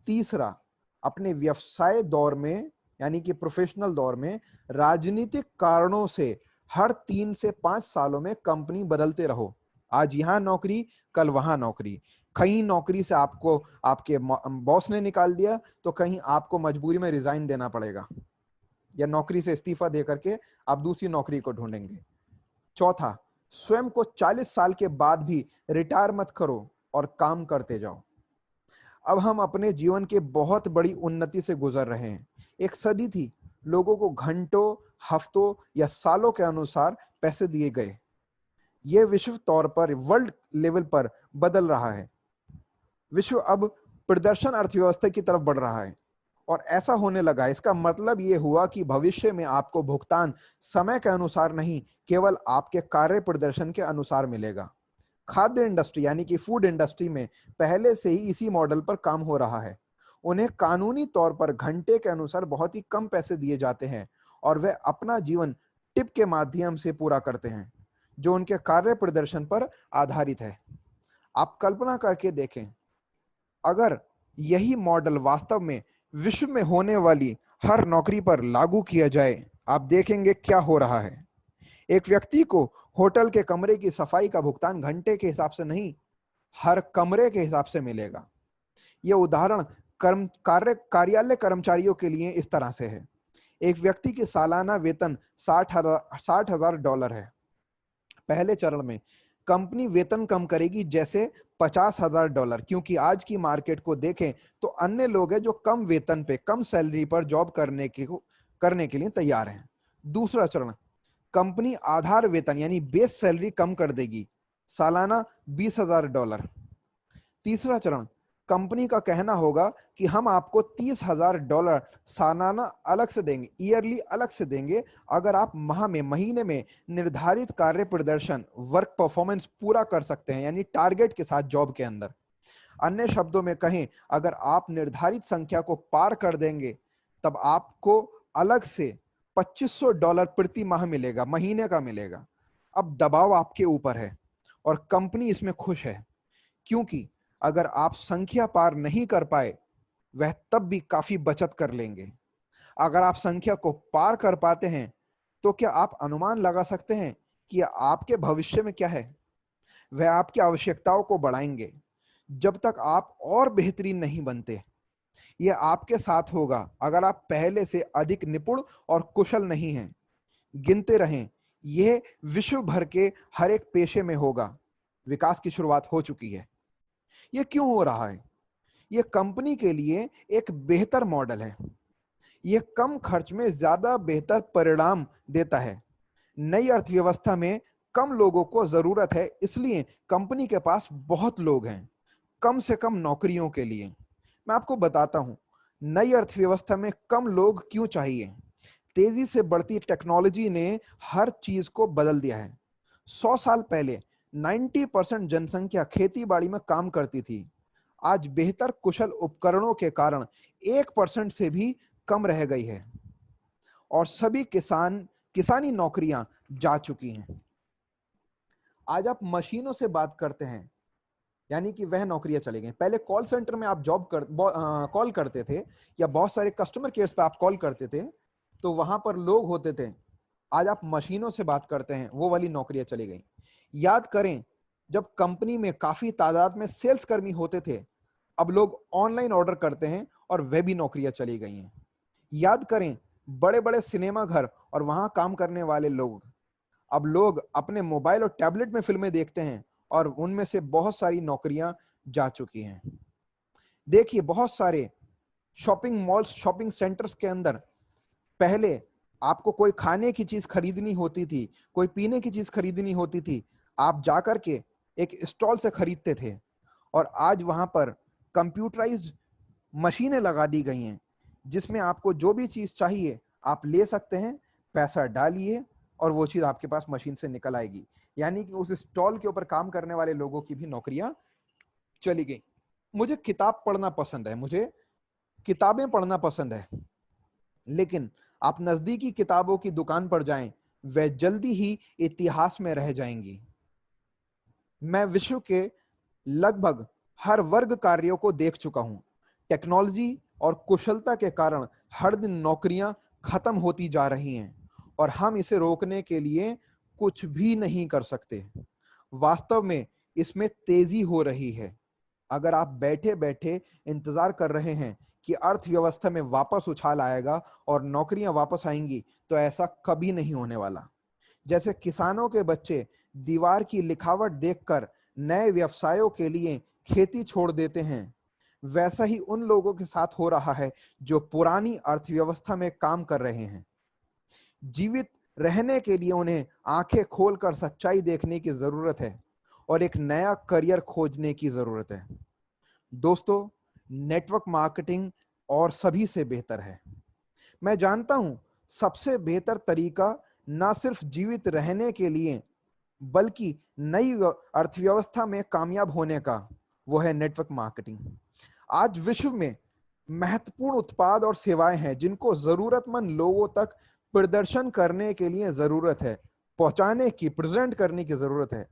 तीसरा, अपने व्यवसाय दौर में यानी कि प्रोफेशनल दौर में राजनीतिक कारणों से हर 3 से 5 सालों में कंपनी बदलते रहो। आज यहां नौकरी, कल वहां नौकरी। कहीं नौकरी से आपको आपके बॉस ने निकाल दिया, तो कहीं आपको मजबूरी में रिजाइन देना पड़ेगा, या नौकरी से इस्तीफा दे करके आप दूसरी नौकरी को ढूंढेंगे। चौथा, स्वयं को 40 साल के बाद भी रिटायर मत करो और काम करते जाओ। अब हम अपने जीवन के बहुत बड़ी उन्नति से गुजर रहे हैं। एक सदी थी, लोगों को घंटों, हफ्तों या सालों के अनुसार पैसे दिए गए। यह विश्व तौर पर, वर्ल्ड लेवल पर बदल रहा है। विश्व अब प्रदर्शन अर्थव्यवस्था की तरफ बढ़ रहा है, और ऐसा होने लगा। इसका मतलब यह हुआ कि भविष्य में आपको भुगतान समय के अनुसार नहीं, केवल आपके कार्य प्रदर्शन के अनुसार मिलेगा। खाद्य इंडस्ट्री यानी कि फूड इंडस्ट्री में पहले से ही इसी मॉडल पर काम हो रहा है। उन्हें कानूनी तौर पर घंटे के अनुसार बहुत ही कम पैसे दिए जाते हैं, और वे अपना जीवन टिप के माध्यम से पूरा करते हैं, जो उनके कार्य प्रदर्शन पर आधारित है। आप कल्पना करके देखें, अगर यही मॉडल वास्तव में विश्व में होने वाली हर नौकरी पर लागू किया जाए, आप देखेंगे क्या हो रहा है। एक व्यक्ति को होटल के कमरे की सफाई का भुगतान घंटे के हिसाब से नहीं, हर कमरे के हिसाब से मिलेगा। यह उदाहरण कार्यालय कर्मचारियों के लिए इस तरह से है। एक व्यक्ति की सालाना वेतन $60,000 है। पहले चरण में कंपनी वेतन कम करेगी, जैसे $50,000, क्योंकि आज की मार्केट को देखें तो अन्य लोग हैं जो कम वेतन पे, कम सैलरी पर जॉब करने के लिए तैयार हैं। दूसरा चरण, कंपनी आधार वेतन यानी बेस सैलरी कम कर देगी, सालाना $20,000। तीसरा चरण, कंपनी का कहना होगा कि हम आपको $30,000 सालाना अलग से देंगे, ईयरली अलग से देंगे, अगर आप महीने में निर्धारित कार्य प्रदर्शन, वर्क परफॉर्मेंस पूरा कर सकते हैं, यानी टारगेट के साथ जॉब के अंदर। अन्य शब्दों में कहें, अगर आप निर्धारित संख्या को पार कर देंगे तब आपको अलग से $2,500 प्रति माह मिलेगा, महीने का मिलेगा। अब दबाव आपके ऊपर है और कंपनी इसमें खुश है, क्योंकि अगर आप संख्या पार नहीं कर पाए, वह तब भी काफी बचत कर लेंगे। अगर आप संख्या को पार कर पाते हैं, तो क्या आप अनुमान लगा सकते हैं कि आपके भविष्य में क्या है? वह आपकी आवश्यकताओं को बढ़ाएंगे जब तक आप और बेहतरीन नहीं बनते। यह आपके साथ होगा अगर आप पहले से अधिक निपुण और कुशल नहीं हैं। गिनते रहें, यह विश्व भर के हर एक पेशे में होगा। विकास की शुरुआत हो चुकी है। यह क्यों हो रहा है? यह कंपनी के लिए एक बेहतर मॉडल है। यह कम खर्च में ज्यादा बेहतर परिणाम देता है। नई अर्थव्यवस्था में कम लोगों को जरूरत है, इसलिए कंपनी के पास बहुत लोग हैं, कम से कम नौकरियों के लिए। मैं आपको बताता हूं, नई अर्थव्यवस्था में कम लोग क्यों चाहिए। तेजी से बढ़ती टेक्नोलॉजी ने हर चीज को बदल दिया है। 100 साल पहले 90% जनसंख्या खेती बाड़ी में काम करती थी। आज बेहतर कुशल उपकरणों के कारण 1% से भी कम रह गई है और सभी किसानी नौकरियां जा चुकी हैं। आज आप मशीनों से बात करते हैं, यानी कि वह नौकरियां चली गई। पहले कॉल सेंटर में आप कॉल करते थे, या बहुत सारे कस्टमर केयर पे आप कॉल करते थे, तो वहां पर लोग होते थे। आज आप मशीनों से बात करते हैं, वो वाली नौकरियां चली गई। याद करें, जब कंपनी में काफी तादाद में सेल्स कर्मी होते थे, अब लोग ऑनलाइन ऑर्डर करते हैं और वह भी नौकरियां चली गई हैं। याद करें, बड़े बड़े सिनेमा घर और वहां काम करने वाले लोग, अब लोग अपने मोबाइल और टैबलेट में फिल्में देखते हैं और उनमें से बहुत सारी नौकरियां जा चुकी हैं। देखिए, बहुत सारे शॉपिंग मॉल्स, शॉपिंग सेंटर्स के अंदर पहले आपको कोई खाने की चीज खरीदनी होती थी, कोई पीने की चीज खरीदनी होती थी, आप जाकर के एक स्टॉल से खरीदते थे, और आज वहां पर कंप्यूटराइज्ड मशीनें लगा दी गई हैं, जिसमें आपको जो भी चीज चाहिए आप ले सकते हैं, पैसा डालिए और वो चीज आपके पास मशीन से निकल आएगी। यानी कि उस स्टॉल के ऊपर काम करने वाले लोगों की भी नौकरियां चली गई। मुझे किताब पढ़ना पसंद है, मुझे किताबें पढ़ना पसंद है, लेकिन आप नजदीकी किताबों की दुकान पर जाएं, वह जल्दी ही इतिहास में रह जाएंगी। मैं विश्व के लगभग हर वर्ग कार्यों को देख चुका हूं। टेक्नोलॉजी और कुशलता के कारण हर दिन नौकरियां खत्म होती जा रही हैं और हम इसे रोकने के लिए कुछ भी नहीं कर सकते। वास्तव में इसमें तेजी हो रही है। अगर आप बैठे बैठे इंतजार कर रहे हैं कि अर्थव्यवस्था में वापस उछाल आएगा और नौकरियां वापस आएंगी, तो ऐसा कभी नहीं होने वाला। जैसे किसानों के बच्चे दीवार की लिखावट देखकर नए व्यवसायों के लिए खेती छोड़ देते हैं, वैसा ही उन लोगों के साथ हो रहा है जो पुरानी अर्थव्यवस्था में काम कर रहे हैं। जीवित रहने के लिए उन्हें आंखें खोलकर सच्चाई देखने की जरूरत है और एक नया करियर खोजने की जरूरत है। दोस्तों, नेटवर्क मार्केटिंग और सभी से बेहतर है। मैं जानता हूं, सबसे बेहतर तरीका ना सिर्फ जीवित रहने के लिए बल्कि नई अर्थव्यवस्था में कामयाब होने का, वो है नेटवर्क मार्केटिंग। आज विश्व में महत्वपूर्ण उत्पाद और सेवाएं हैं जिनको जरूरतमंद लोगों तक प्रदर्शन करने के लिए जरूरत है, पहुंचाने की, प्रेजेंट करने की जरूरत है।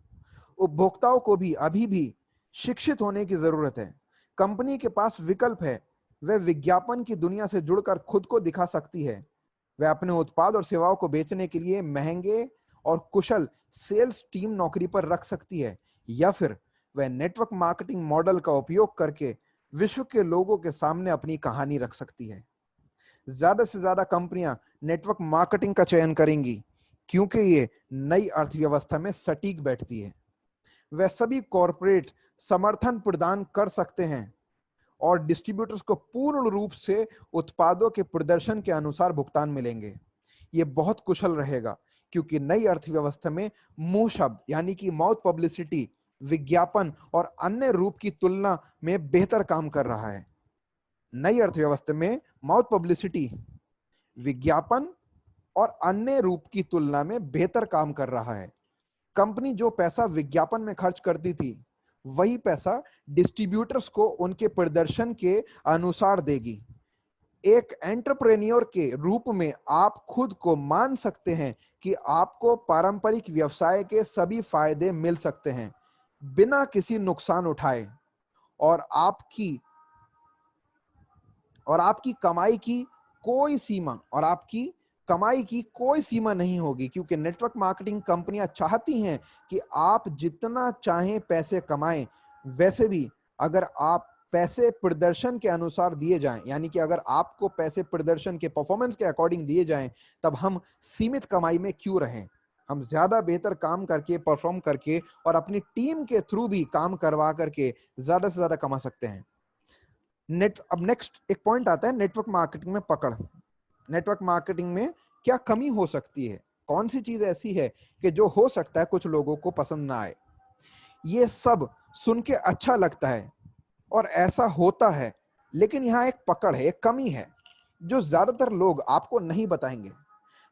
उपभोक्ताओं को भी अभी भी शिक्षित होने की जरूरत है। कंपनी के पास विकल्प है, वह विज्ञापन की दुनिया से जुड़कर खुद को दिखा सकती है। वह अपने उत्पाद और सेवाओं को बेचने के लिए महंगे और कुशल सेल्स टीम नौकरी पर रख सकती है, या फिर वह नेटवर्क मार्केटिंग मॉडल का उपयोग करके विश्व के लोगों के सामने अपनी कहानी रख सकती है। ज्यादा से ज्यादा कंपनियां नेटवर्क मार्केटिंग का चयन करेंगी, क्योंकि ये नई अर्थव्यवस्था में सटीक बैठती है। वह सभी कॉरपोरेट समर्थन प्रदान कर सकते हैं और डिस्ट्रीब्यूटर्स को पूर्ण रूप से उत्पादों के प्रदर्शन के अनुसार भुगतान मिलेंगे। यह बहुत कुशल रहेगा क्योंकि नई अर्थव्यवस्था में मुंह शब्द यानी कि माउथ पब्लिसिटी विज्ञापन और अन्य रूप की तुलना में बेहतर काम कर रहा है। नई अर्थव्यवस्था में माउथ पब्लिसिटी विज्ञापन और अन्य रूप की तुलना में बेहतर काम कर रहा है। कंपनी जो पैसा विज्ञापन में खर्च करती थी वही पैसा डिस्ट्रीब्यूटर्स को उनके प्रदर्शन के अनुसार देगी। एक एंटरप्रेन्योर के रूप में आप खुद को मान सकते हैं कि आपको पारंपरिक व्यवसाय के सभी फायदे मिल सकते हैं बिना किसी नुकसान उठाए और आपकी कमाई की कोई सीमा नहीं होगी क्योंकि नेटवर्क मार्केटिंग कंपनियां चाहती हैं कि आप जितना चाहें पैसे कमाएं। वैसे भी अगर आप पैसे प्रदर्शन के अनुसार दिए जाएं, यानी कि अगर आपको पैसे प्रदर्शन के परफॉर्मेंस के अकॉर्डिंग दिए जाएं, तब हम सीमित कमाई में क्यों रहें। हम ज्यादा बेहतर काम करके परफॉर्म करके और अपनी टीम के थ्रू भी काम करवा करके ज्यादा से ज्यादा कमा सकते हैं। अब नेक्स्ट एक पॉइंट आता है नेटवर्क मार्केटिंग में पकड़। नेटवर्क मार्केटिंग में क्या कमी हो सकती है, कौन सी चीज ऐसी है कि जो हो सकता है कुछ लोगों को पसंद ना आए। ये सब सुन के अच्छा लगता है और ऐसा होता है, लेकिन यहां एक पकड़ है, एक कमी है जो ज्यादातर लोग आपको नहीं बताएंगे।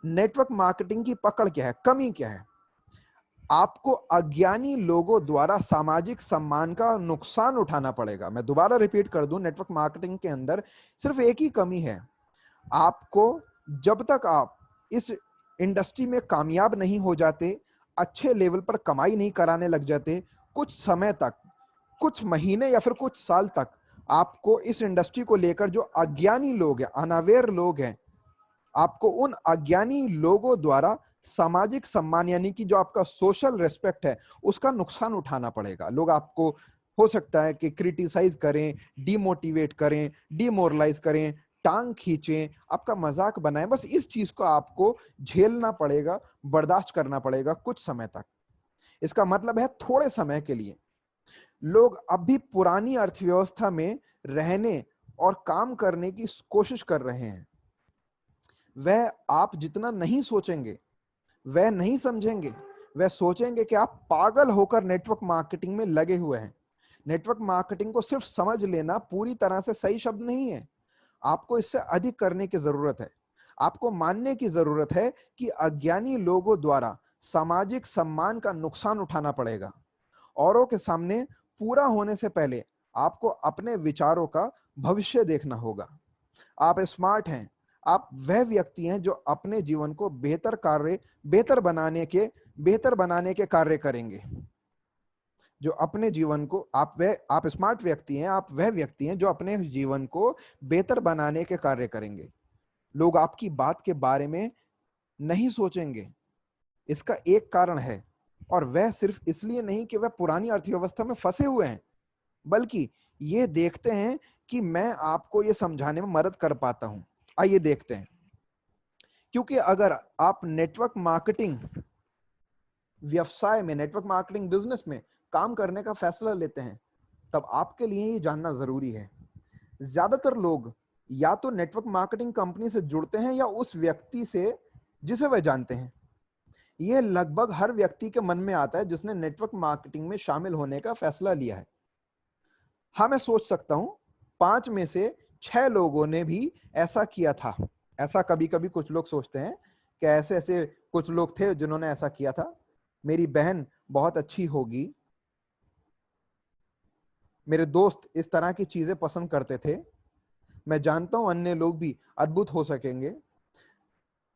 नेटवर्क मार्केटिंग की पकड़ क्या है, कमी क्या है? आपको अज्ञानी लोगों द्वारा सामाजिक सम्मान का नुकसान उठाना पड़ेगा। मैं दोबारा रिपीट कर दूं, नेटवर्क मार्केटिंग के अंदर सिर्फ एक ही कमी है। आपको जब तक आप इस इंडस्ट्री में कामयाब नहीं हो जाते, अच्छे लेवल पर कमाई नहीं कराने लग जाते, कुछ समय तक, कुछ महीने या फिर कुछ साल तक आपको इस इंडस्ट्री को लेकर जो अज्ञानी लोग हैं, अनअवेयर लोग हैं, आपको उन अज्ञानी लोगों द्वारा सामाजिक सम्मान यानी कि जो आपका सोशल रेस्पेक्ट है उसका नुकसान उठाना पड़ेगा। लोग आपको हो सकता है कि क्रिटिसाइज करें, डिमोटिवेट करें, डिमोरलाइज करें, टांग खींचें, आपका मजाक बनाएं। बस इस चीज को आपको झेलना पड़ेगा, बर्दाश्त करना पड़ेगा कुछ समय तक। इसका मतलब है थोड़े समय के लिए। लोग अब भी पुरानी अर्थव्यवस्था में रहने और काम करने की कोशिश कर रहे हैं। वह आप जितना नहीं सोचेंगे, वह नहीं समझेंगे, वह सोचेंगे कि आप पागल होकर नेटवर्क मार्केटिंग में लगे हुए हैं। नेटवर्क मार्केटिंग को सिर्फ समझ लेना पूरी तरह से सही शब्द नहीं है, आपको इससे अधिक करने की जरूरत है। आपको मानने की जरूरत है कि अज्ञानी लोगों द्वारा सामाजिक सम्मान का नुकसान उठाना पड़ेगा। औरों के सामने पूरा होने से पहले आपको अपने विचारों का भविष्य देखना होगा। आप स्मार्ट हैं, आप वह व्यक्ति हैं जो अपने जीवन को बेहतर बनाने के कार्य करेंगे। जो अपने जीवन को आप स्मार्ट व्यक्ति हैं, आप वह व्यक्ति हैं जो अपने जीवन को बेहतर बनाने के कार्य करेंगे। लोग आपकी बात के बारे में नहीं सोचेंगे, इसका एक कारण है, और वह सिर्फ इसलिए नहीं कि वह पुरानी अर्थव्यवस्था में फंसे हुए हैं, बल्कि ये देखते हैं कि मैं आपको ये समझाने में मदद कर पाता हूं। आइए देखते हैं। क्योंकि अगर आप नेटवर्क मार्केटिंग व्यवसाय में, नेटवर्क मार्केटिंग बिजनेस में काम करने का फैसला लेते हैं, तब आपके लिए ये जानना जरूरी है। ज्यादातर लोग या तो नेटवर्क मार्केटिंग कंपनी से जुड़ते हैं या उस व्यक्ति से जिसे वह जानते हैं। यह लगभग हर व्यक्ति के मन में आता है जिसने नेटवर्क मार्केटिंग में शामिल होने का फैसला लिया है। हाँ, मैं सोच सकता हूं 5 में से 6 लोगों ने भी ऐसा किया था। ऐसा कभी कभी कुछ लोग सोचते हैं कि ऐसे ऐसे कुछ लोग थे जिन्होंने ऐसा किया था। मेरी बहन बहुत अच्छी होगी, मेरे दोस्त इस तरह की चीजें पसंद करते थे, मैं जानता हूं अन्य लोग भी अद्भुत हो सकेंगे।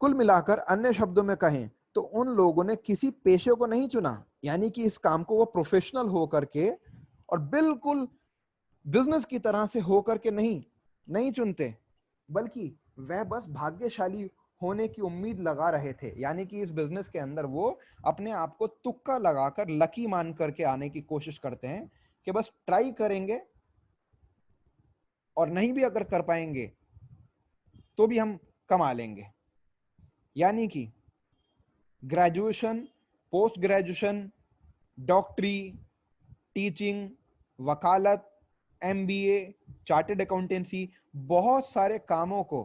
कुल मिलाकर अन्य शब्दों में कहें तो उन लोगों ने किसी पेशे को नहीं चुना, यानी कि इस काम को वो प्रोफेशनल हो करके और बिल्कुल बिजनेस की तरह से हो करके नहीं चुनते, बल्कि वह बस भाग्यशाली होने की उम्मीद लगा रहे थे। यानी कि इस बिजनेस के अंदर वो अपने आप को तुक्का लगाकर, लकी मान करके आने की कोशिश करते हैं कि बस ट्राई करेंगे और नहीं भी अगर कर पाएंगे तो भी हम कमा लेंगे। यानी कि ग्रेजुएशन, पोस्ट ग्रेजुएशन, डॉक्टरी, टीचिंग, वकालत, MBA, चार्टेड अकाउंटेंसी, बहुत सारे कामों को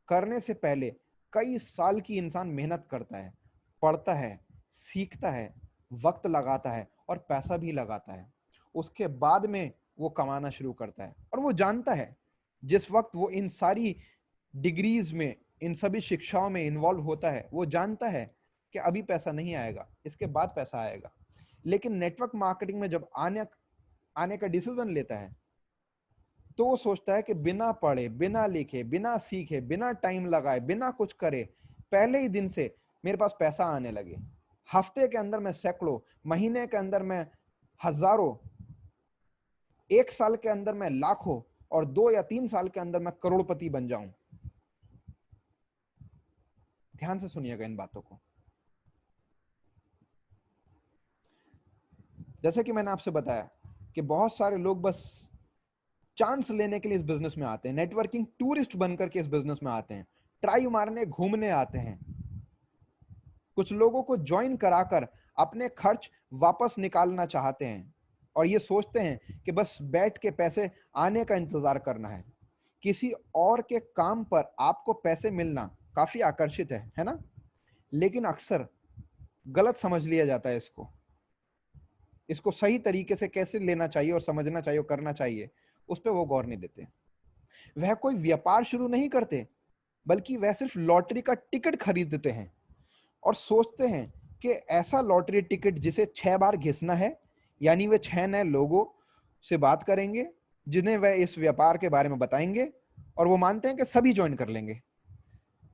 करने से पहले कई साल की इंसान मेहनत करता है, पढ़ता है, सीखता है, वक्त लगाता है और पैसा भी लगाता है। उसके बाद में वो कमाना शुरू करता है और वो जानता है जिस वक्त वो इन सारी डिग्रीज में, इन सभी शिक्षाओं में इन्वॉल्व होता है, वो जानता है कि अभी पैसा नहीं आएगा, इसके बाद पैसा आएगा। लेकिन नेटवर्क मार्केटिंग में जब आने का डिसीजन लेता है तो वो सोचता है कि बिना पढ़े, बिना लिखे, बिना सीखे, बिना टाइम लगाए, बिना कुछ करे, पहले ही दिन से मेरे पास पैसा आने लगे। हफ्ते के अंदर मैं सैकड़ों, महीने के अंदर मैं हजारों, एक साल के अंदर मैं लाखों और 2 या 3 साल के अंदर मैं करोड़पति बन जाऊं। ध्यान से सुनिएगा इन बातों को। जैसे कि मैंने आपसे बताया कि बहुत सारे लोग बस चांस लेने के लिए इस बिजनेस में आते हैं, नेटवर्किंग टूरिस्ट बनकर के इस बिजनेस में आते हैं, ट्राई मारने, घूमने आते हैं। कुछ लोगों को ज्वाइन कराकर अपने खर्च वापस निकालना चाहते हैं और ये सोचते हैं कि बस बैठ के पैसे आने का इंतजार करना है। किसी और के काम पर आपको पैसे मिलना काफी आकर्षित है ना? लेकिन अक्सर गलत समझ लिया जाता है इसको सही तरीके से कैसे लेना चाहिए और समझना चाहिए और करना चाहिए, उस पर वो गौर नहीं देते। वह कोई व्यापार शुरू नहीं करते, बल्कि वह सिर्फ लॉटरी का टिकट खरीदते हैं और सोचते हैं कि ऐसा लॉटरी टिकट जिसे 6 बार घिसना है, यानी वे 6 नए लोगों से बात करेंगे जिन्हें वह इस व्यापार के बारे में बताएंगे और वो मानते हैं कि सभी ज्वाइन कर लेंगे।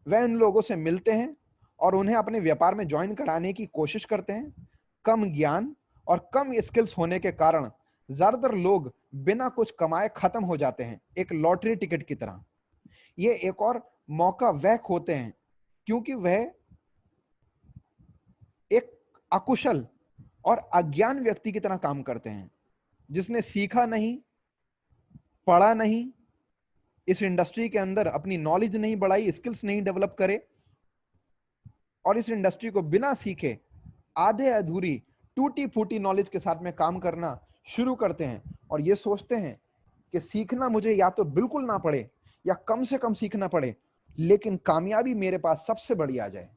वह इन लोगों से मिलते हैं और उन्हें अपने व्यापार में ज्वाइन कराने की कोशिश करते हैं। कम ज्ञान और कम स्किल्स होने के कारण ज्यादातर लोग बिना कुछ कमाए खत्म हो जाते हैं, एक लॉटरी टिकट की तरह। ये एक और मौका वह खोते हैं क्योंकि वह एक अकुशल और अज्ञान व्यक्ति की तरह काम करते हैं, जिसने सीखा नहीं, पढ़ा नहीं, इस इंडस्ट्री के अंदर अपनी नॉलेज नहीं बढ़ाई, स्किल्स नहीं डेवलप करे और इस इंडस्ट्री को बिना सीखे आधे अधूरी टूटी फूटी नॉलेज के साथ में काम करना शुरू करते हैं और ये सोचते हैं कि सीखना मुझे या तो बिल्कुल ना पड़े या कम से कम सीखना पड़े, लेकिन कामयाबी मेरे पास सबसे बड़ी आ जाए।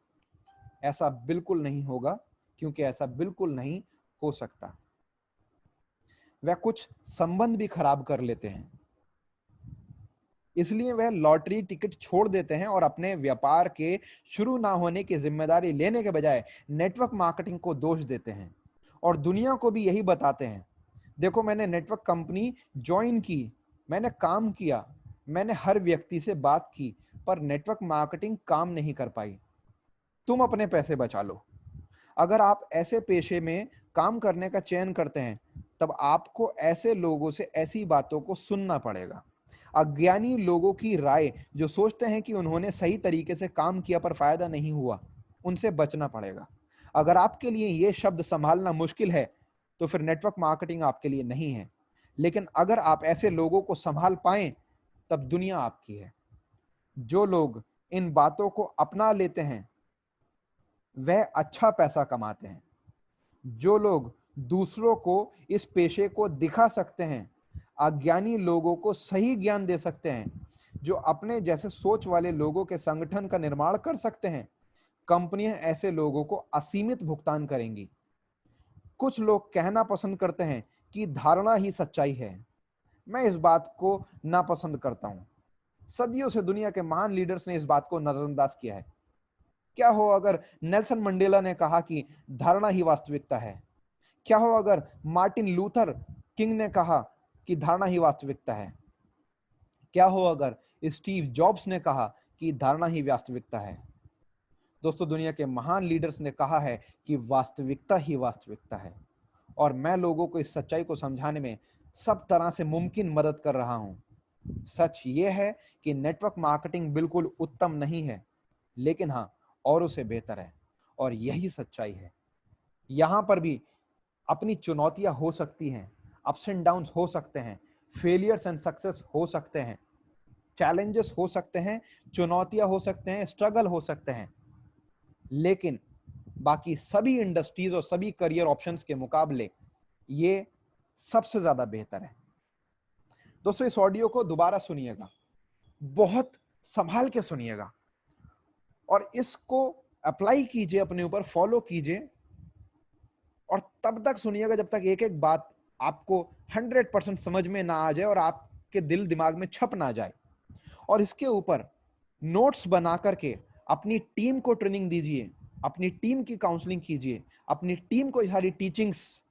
ऐसा बिल्कुल नहीं होगा, क्योंकि ऐसा बिल्कुल नहीं हो सकता। वह कुछ संबंध भी खराब कर लेते हैं, इसलिए वह लॉटरी टिकट छोड़ देते हैं और अपने व्यापार के शुरू ना होने की जिम्मेदारी लेने के बजाय नेटवर्क मार्केटिंग को दोष देते हैं और दुनिया को भी यही बताते हैं, देखो मैंने नेटवर्क कंपनी ज्वाइन की, मैंने काम किया, मैंने हर व्यक्ति से बात की, पर नेटवर्क मार्केटिंग काम नहीं कर पाई। तुम अपने पैसे बचा लो। अगर आप ऐसे पेशे में काम करने का चयन करते हैं, तब आपको ऐसे लोगों से ऐसी बातों को सुनना पड़ेगा। अज्ञानी लोगों की राय जो सोचते हैं कि उन्होंने सही तरीके से काम किया पर फायदा नहीं हुआ, उनसे बचना पड़ेगा। अगर आपके लिए ये शब्द संभालना मुश्किल है तो फिर नेटवर्क मार्केटिंग आपके लिए नहीं है, लेकिन अगर आप ऐसे लोगों को संभाल पाएं तब दुनिया आपकी है। जो लोग इन बातों को अपना लेते हैं वह अच्छा पैसा कमाते हैं। जो लोग दूसरों को इस पेशे को दिखा सकते हैं, अज्ञानी लोगों को सही ज्ञान दे सकते हैं, जो अपने जैसे सोच वाले लोगों के संगठन का निर्माण कर सकते हैं, कंपनियां ऐसे लोगों को असीमित भुगतान करेंगी। कुछ लोग कहना पसंद करते हैं कि धारणा ही सच्चाई है। मैं इस बात को नापसंद करता हूं। सदियों से दुनिया के महान लीडर्स ने इस बात को नजरअंदाज किया है। क्या हो अगर नेल्सन मंडेला ने कहा कि धारणा ही वास्तविकता है? क्या हो अगर मार्टिन लूथर किंग ने कहा कि धारणा ही वास्तविकता है? क्या हो अगर स्टीव जॉब्स ने कहा कि धारणा ही वास्तविकता है? दोस्तों, दुनिया के महान लीडर्स ने कहा है कि वास्तविकता ही वास्तविकता है, और मैं लोगों को इस सच्चाई को समझाने में सब तरह से मुमकिन मदद कर रहा हूं। सच यह है कि नेटवर्क मार्केटिंग बिल्कुल उत्तम नहीं है, लेकिन हाँ, औरों से बेहतर है, और यही सच्चाई है। यहां पर भी अपनी चुनौतियां हो सकती हैं, अप्स एंड डाउन्स हो सकते हैं, फेलियर्स एंड सक्सेस हो सकते हैं, चैलेंजेस हो सकते हैं, चुनौतियां हो सकते हैं, स्ट्रगल हो सकते हैं, लेकिन बाकी सभी इंडस्ट्रीज और सभी करियर ऑप्शंस के मुकाबले ये सबसे ज्यादा बेहतर है। दोस्तों इस ऑडियो को दोबारा सुनिएगा, बहुत संभाल के सुनिएगा और इसको अप्लाई कीजिए अपने ऊपर, फॉलो कीजिए और तब तक सुनिएगा जब तक एक एक बात आपको 100% समझ में ना आ जाए और आपके दिल दिमाग में छप ना जाए। और इसके ऊपर नोट्स बना करके अपनी टीम को ट्रेनिंग दीजिए, अपनी टीम की काउंसलिंग कीजिए, अपनी टीम को सारी टीचिंग्स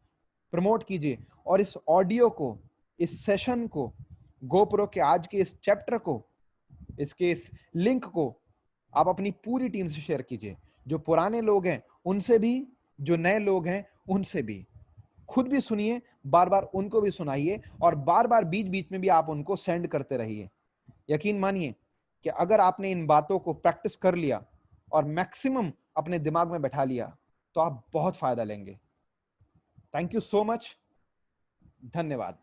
प्रमोट कीजिए और इस ऑडियो को, इस सेशन को, गोप्रो के आज के इस चैप्टर को, इसके इस लिंक को आप अपनी पूरी टीम से शेयर कीजिए। जो पुराने लोग हैं उनसे भी, जो नए लोग हैं उनसे भी। खुद भी सुनिए, बार बार उनको भी सुनाइए और बार बार बीच बीच में भी आप उनको सेंड करते रहिए। यकीन मानिए कि अगर आपने इन बातों को प्रैक्टिस कर लिया और मैक्सिमम अपने दिमाग में बैठा लिया तो आप बहुत फायदा लेंगे। Thank you so much. धन्यवाद।